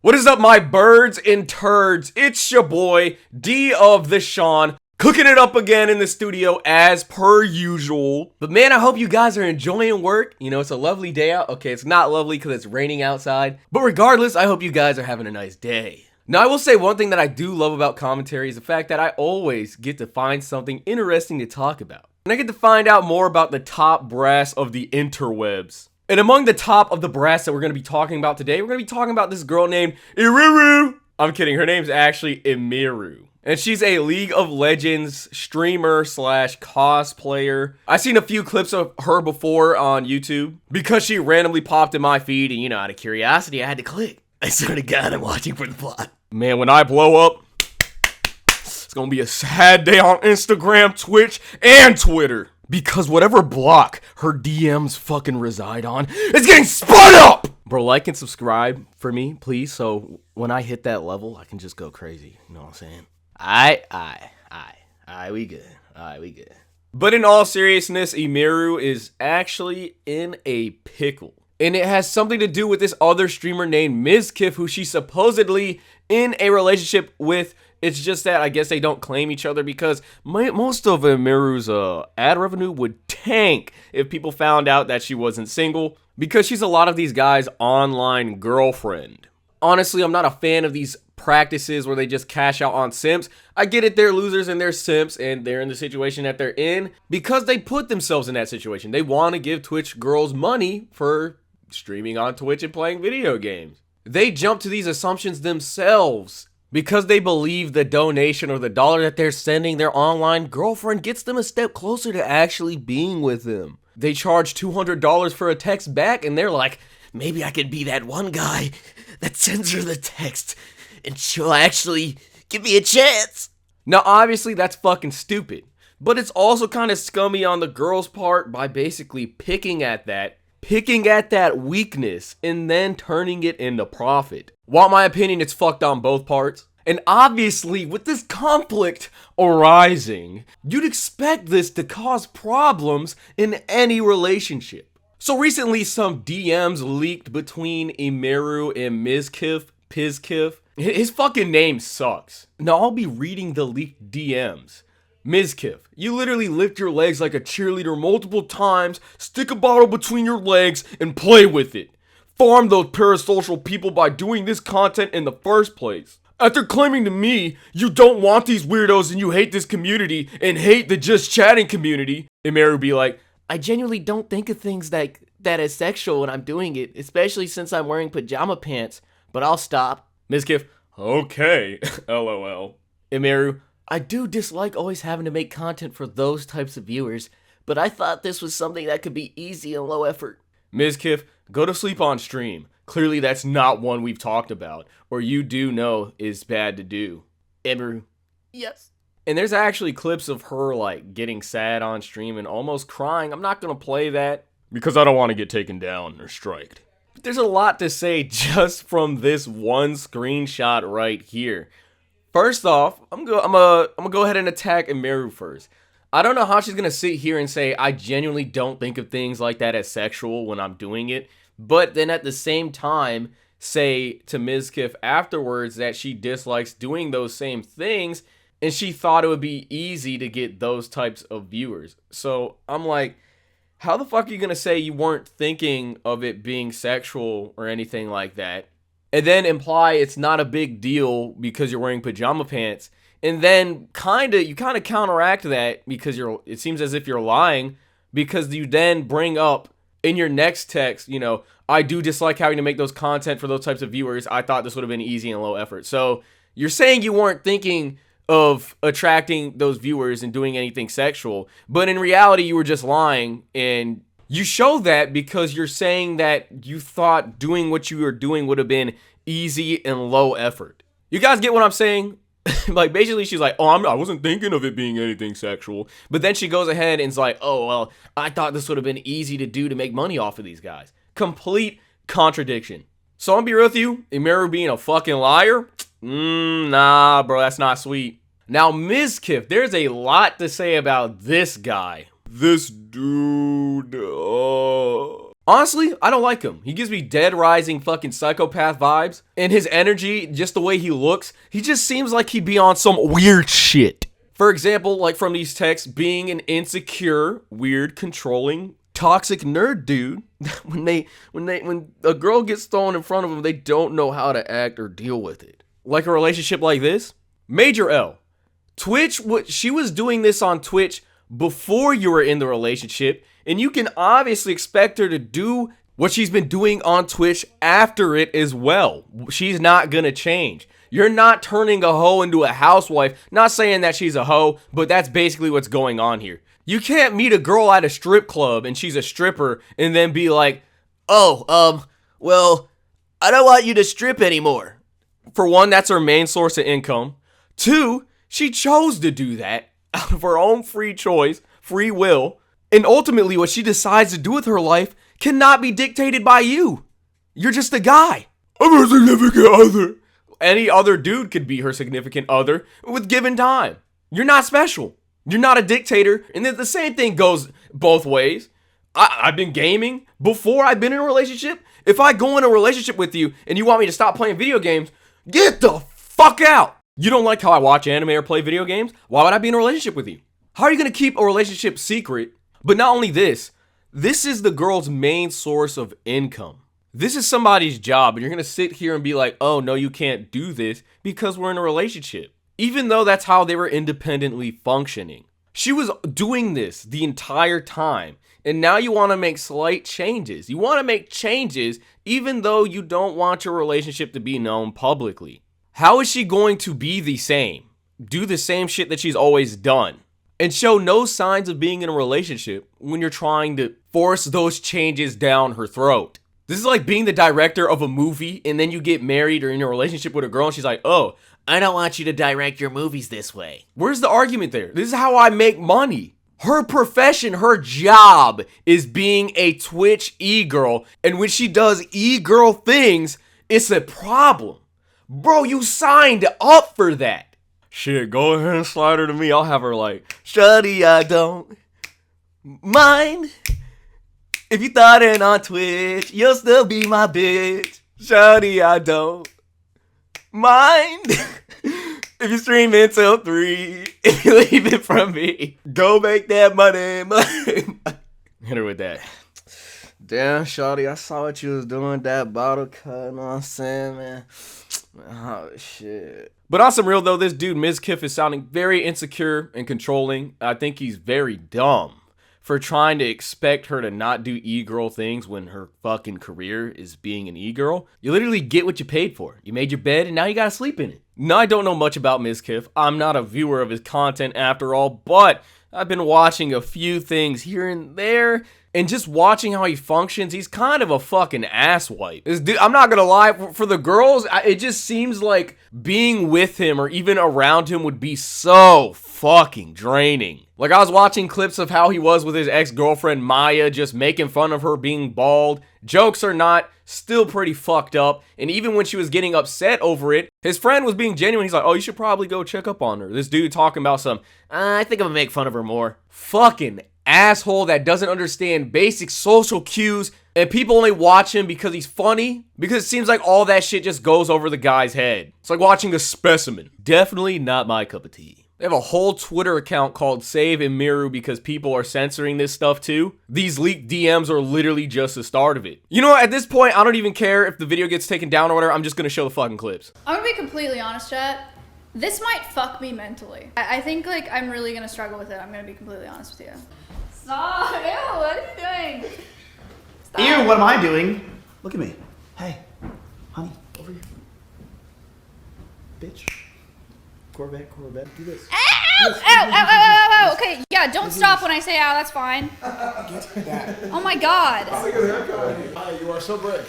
What is up, my birds and turds? It's your boy, D of the Sean, cooking it up again in the studio as per usual. But man, I hope you guys are enjoying work. You know, it's a lovely day out. Okay, it's not lovely because it's raining outside. But regardless, I hope you guys are having a nice day. Now, I will say one thing that I do love about commentary is the fact that I always get to find something interesting to talk about. And I get to find out more about the top brass of the interwebs. And among the top of the brass that we're going to be talking about today, we're going to be talking about this girl named Emiru. I'm kidding. Her name's actually Emiru. And she's a League of Legends streamer slash cosplayer. I've seen a few clips of her before on YouTube because she randomly popped in my feed. And, you know, out of curiosity, I had to click. I swear to God, I'm watching for the plot. Man, when I blow up, it's going to be a sad day on Instagram, Twitch, and Twitter. Because whatever block her DMs fucking reside on is getting spun up! Bro, like and subscribe for me, please, so when I hit that level, I can just go crazy. You know what I'm saying? Aight, we good. But in all seriousness, Emiru is actually in a pickle. And it has something to do with this other streamer named Mizkif, who she's supposedly in a relationship with. It's just that I guess they don't claim each other because most of Emiru's ad revenue would tank if people found out that she wasn't single, because she's a lot of these guys' online girlfriend. Honestly, I'm not a fan of these practices where they just cash out on simps. I get it, they're losers and they're simps and they're in the situation that they're in because they put themselves in that situation. They want to give Twitch girls money for streaming on Twitch and playing video games. They jump to these assumptions themselves because they believe the donation or the dollar that they're sending their online girlfriend gets them a step closer to actually being with them. They charge $200 for a text back and they're like, maybe I can be that one guy that sends her the text and she'll actually give me a chance. Now, obviously, that's fucking stupid, but it's also kind of scummy on the girl's part by basically picking at that weakness and then turning it into profit. While in my opinion, it's fucked on both parts. And obviously, with this conflict arising, you'd expect this to cause problems in any relationship. So recently, some DMs leaked between Emiru and Mizkif. His fucking name sucks. Now, I'll be reading the leaked DMs. Mizkif, you literally lift your legs like a cheerleader multiple times, stick a bottle between your legs, and play with it. Farm those parasocial people by doing this content in the first place. After claiming to me you don't want these weirdos and you hate this community and hate the just chatting community, Emiru be like, I genuinely don't think of things that as sexual when I'm doing it, especially since I'm wearing pajama pants, but I'll stop. Mizkif, okay, lol. Emiru, I do dislike always having to make content for those types of viewers, but I thought this was something that could be easy and low effort. Mizkif, go to sleep on stream. Clearly that's not one we've talked about, or you do know is bad to do. Emiru, yes. And there's actually clips of her like getting sad on stream and almost crying. I'm not gonna play that because I don't want to get taken down or striked. But there's a lot to say just from this one screenshot right here. First off, I'm gonna go ahead and attack Emiru first. I don't know how she's gonna sit here and say I genuinely don't think of things like that as sexual when I'm doing it, but then at the same time say to Mizkif afterwards that she dislikes doing those same things and she thought it would be easy to get those types of viewers. So I'm like, how the fuck are you gonna say you weren't thinking of it being sexual or anything like that, and then imply it's not a big deal because you're wearing pajama pants, and then you kind of counteract that because it seems as if you're lying, because you then bring up in your next text, you know, I do dislike having to make those content for those types of viewers. I thought this would have been easy and low effort. So you're saying you weren't thinking of attracting those viewers and doing anything sexual, but in reality you were just lying, and you show that because you're saying that you thought doing what you were doing would have been easy and low effort. You guys get what I'm saying? Like, basically she's like, oh, I wasn't thinking of it being anything sexual, but then she goes ahead and is like, oh, well, I thought this would have been easy to do to make money off of these guys. Complete contradiction. So I'm gonna be real with you, Emiru being a fucking liar? Nah, bro, that's not sweet. Now, Mizkif, there's a lot to say about this guy. This dude. Honestly, I don't like him. He gives me Dead Rising fucking psychopath vibes. And his energy, just the way he looks, he just seems like he'd be on some weird shit. For example, like from these texts, being an insecure, weird, controlling, toxic nerd dude. when a girl gets thrown in front of them, they don't know how to act or deal with it. Like a relationship like this, major L. Twitch, she was doing this on Twitch before you were in the relationship, and you can obviously expect her to do what she's been doing on Twitch after it as well. She's not gonna change. You're not turning a hoe into a housewife. Not saying that she's a hoe, but that's basically what's going on here. You can't meet a girl at a strip club and she's a stripper and then be like, oh, well, I don't want you to strip anymore. For one, that's her main source of income. Two, she chose to do that out of her own free choice, free will. And ultimately, what she decides to do with her life cannot be dictated by you. You're just a guy. I'm her significant other. Any other dude could be her significant other with given time. You're not special. You're not a dictator. And then the same thing goes both ways. I've been gaming before I've been in a relationship. If I go in a relationship with you and you want me to stop playing video games, get the fuck out. You don't like how I watch anime or play video games? Why would I be in a relationship with you? How are you going to keep a relationship secret? But not only this is the girl's main source of income. This is somebody's job, and you're going to sit here and be like, oh, no, you can't do this because we're in a relationship. Even though that's how they were independently functioning. She was doing this the entire time, and now you want to make slight changes. You want to make changes even though you don't want your relationship to be known publicly. How is she going to be the same? Do the same shit that she's always done? And show no signs of being in a relationship when you're trying to force those changes down her throat. This is like being the director of a movie and then you get married or in a relationship with a girl and she's like, oh, I don't want you to direct your movies this way. Where's the argument there? This is how I make money. Her profession, her job is being a Twitch e-girl. And when she does e-girl things, it's a problem. Bro, you signed up for that. Shit, go ahead and slide her to me. I'll have her like, shawty, I don't mind. If you thought it on Twitch, you'll still be my bitch. Shawty, I don't mind. If you stream until 3, if you leave it from me, go make that money. Hit her with that. Damn, shawty, I saw what you was doing, that bottle cut, you know what I'm saying, man? Oh, shit. But on some real, though, this dude, Mizkif, is sounding very insecure and controlling. I think he's very dumb for trying to expect her to not do e-girl things when her fucking career is being an e-girl. You literally get what you paid for. You made your bed and now you gotta sleep in it. Now, I don't know much about Mizkif. I'm not a viewer of his content after all, but I've been watching a few things here and there, and just watching how he functions, he's kind of a fucking asswipe. This dude, I'm not gonna lie, for the girls, it just seems like being with him or even around him would be so fucking draining. Like, I was watching clips of how he was with his ex-girlfriend Maya, just making fun of her being bald. Jokes or not, still pretty fucked up. And even when she was getting upset over it, his friend was being genuine. He's like, oh, you should probably go check up on her. This dude talking about some, I think I'm gonna make fun of her more. Fucking asshole that doesn't understand basic social cues, and people only watch him because he's funny, because it seems like all that shit just goes over the guy's head. It's like watching a specimen. Definitely not my cup of tea. They have a whole Twitter account called Save Emiru because people are censoring this stuff too. These leaked DMs are literally just the start of it. You know what? At this point, I don't even care if the video gets taken down or whatever. I'm just gonna show the fucking clips. I'm gonna be completely honest, chat. This might fuck me mentally. I think like I'm really gonna struggle with it. I'm gonna be completely honest with you. Stop! Ew, what are you doing? Stop. Ew, what am I doing? Look at me. Hey, honey, over here. Bitch. Corvette, do this. Ow! Ow! Ow! Ow! Ow! Ow! Okay, yeah, don't stop when I say ow. That's fine. Oh my god. Hi, you are so brave.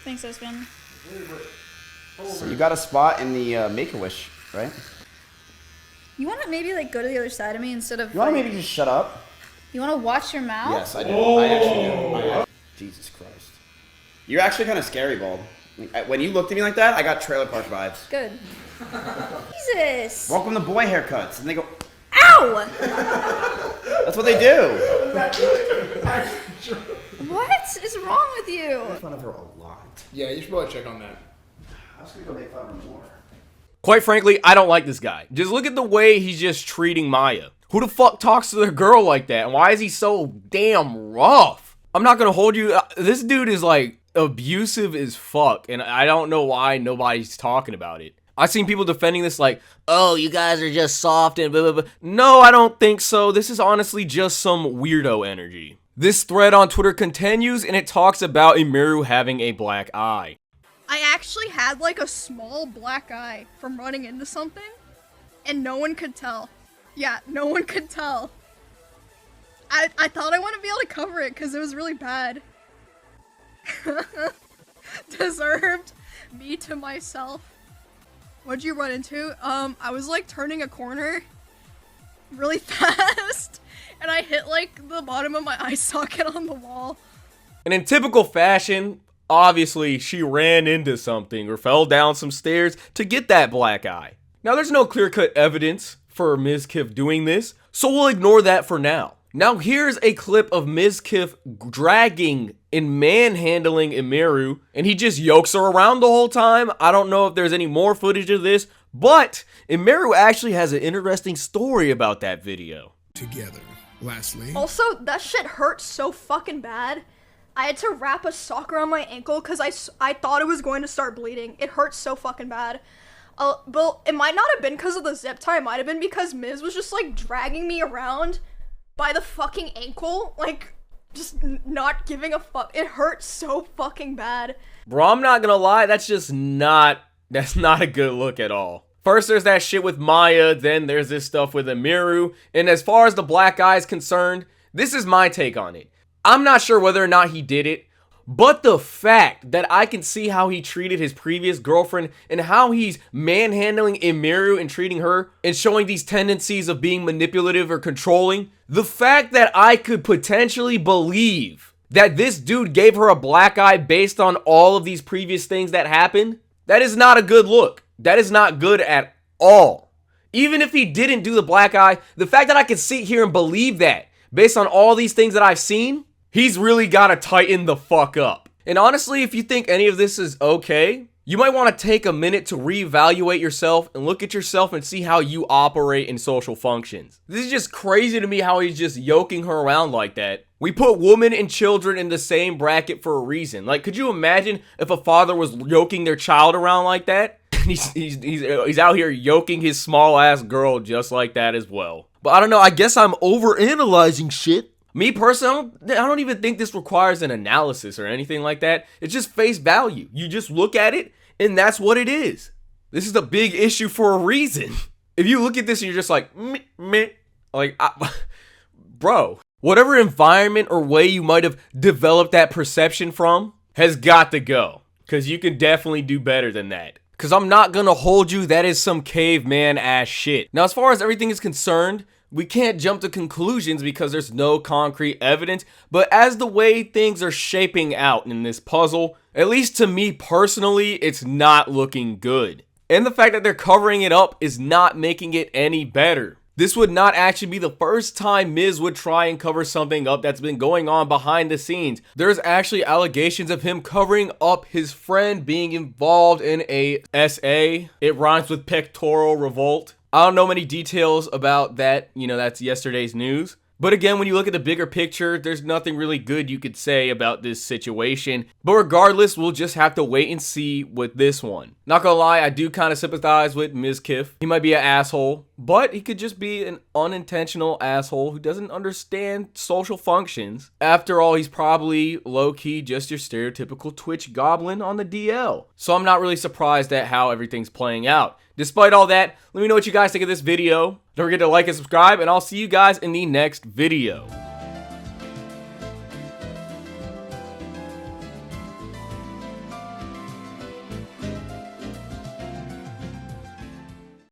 Thanks, husband. So you got a spot in the Make-A-Wish, right? You want to maybe like go to the other side of me instead of. You want to maybe just shut up? You want to watch your mouth? Yes, I do. I actually do. Jesus Christ. You're actually kind of scary, Bald. When you looked at me like that, I got Trailer Park vibes. Good. Jesus. Welcome to boy haircuts, and they go. Ow! That's what they do. What is wrong with you? I make fun of her a lot. Yeah, you should probably check on that. I was gonna go make fun of her more. Quite frankly, I don't like this guy. Just look at the way he's just treating Maya. Who the fuck talks to their girl like that? And why is he so damn rough? I'm not gonna hold you. This dude is like abusive as fuck. And I don't know why nobody's talking about it. I've seen people defending this like, oh, you guys are just soft and blah, blah, blah. No, I don't think so. This is honestly just some weirdo energy. This thread on Twitter continues and it talks about Emiru having a black eye. I actually had like a small black eye from running into something, and no one could tell. Yeah, no one could tell. I thought I wouldn't be able to cover it because it was really bad. Deserved. Me to myself. What'd you run into? I was like turning a corner really fast, and I hit like the bottom of my eye socket on the wall. And in typical fashion, obviously, she ran into something or fell down some stairs to get that black eye. Now, there's no clear-cut evidence for Mizkif doing this, so we'll ignore that for now. Now, here's a clip of Mizkif dragging and manhandling Emiru, and he just yokes her around the whole time. I don't know if there's any more footage of this, but Emiru actually has an interesting story about that video. Together. Lastly. Also, that shit hurt so fucking bad. I had to wrap a sock around my ankle because I thought it was going to start bleeding. It hurt so fucking bad. But it might not have been because of the zip tie. It might have been because Miz was just like dragging me around by the fucking ankle. Like, just not giving a fuck. It hurt so fucking bad. Bro, I'm not gonna lie, that's not a good look at all. First, there's that shit with Maya, then there's this stuff with Emiru, and as far as the black eye is concerned, this is my take on it. I'm not sure whether or not he did it, but the fact that I can see how he treated his previous girlfriend and how he's manhandling Emiru and treating her and showing these tendencies of being manipulative or controlling, the fact that I could potentially believe that this dude gave her a black eye based on all of these previous things that happened, that is not a good look. That is not good at all. Even if he didn't do the black eye, the fact that I can sit here and believe that based on all these things that I've seen, he's really got to tighten the fuck up. And honestly, if you think any of this is okay, you might want to take a minute to reevaluate yourself and look at yourself and see how you operate in social functions. This is just crazy to me how he's just yoking her around like that. We put women and children in the same bracket for a reason. Like, could you imagine if a father was yoking their child around like that? He's out here yoking his small ass girl just like that as well. But I don't know, I guess I'm overanalyzing shit. Me personally, I don't even think this requires an analysis or anything like that. It's just face value. You just look at it, and that's what it is. This is a big issue for a reason. If you look at this and you're just like, meh, like, bro, whatever environment or way you might have developed that perception from has got to go. Because you can definitely do better than that. Because I'm not going to hold you, that is some caveman ass shit. Now, as far as everything is concerned, we can't jump to conclusions because there's no concrete evidence, but as the way things are shaping out in this puzzle, at least to me personally, it's not looking good. And the fact that they're covering it up is not making it any better. This would not actually be the first time Miz would try and cover something up that's been going on behind the scenes. There's actually allegations of him covering up his friend being involved in a SA. It rhymes with pectoral revolt. I don't know many details about that, that's yesterday's news. But again, when you look at the bigger picture, there's nothing really good you could say about this situation. But regardless, we'll just have to wait and see with this one. Not gonna lie, I do kind of sympathize with Mizkif. He might be an asshole, but he could just be an unintentional asshole who doesn't understand social functions. After all, he's probably low-key just your stereotypical Twitch goblin on the DL. So I'm not really surprised at how everything's playing out. Despite all that, let me know what you guys think of this video. Don't forget to like and subscribe, and I'll see you guys in the next video.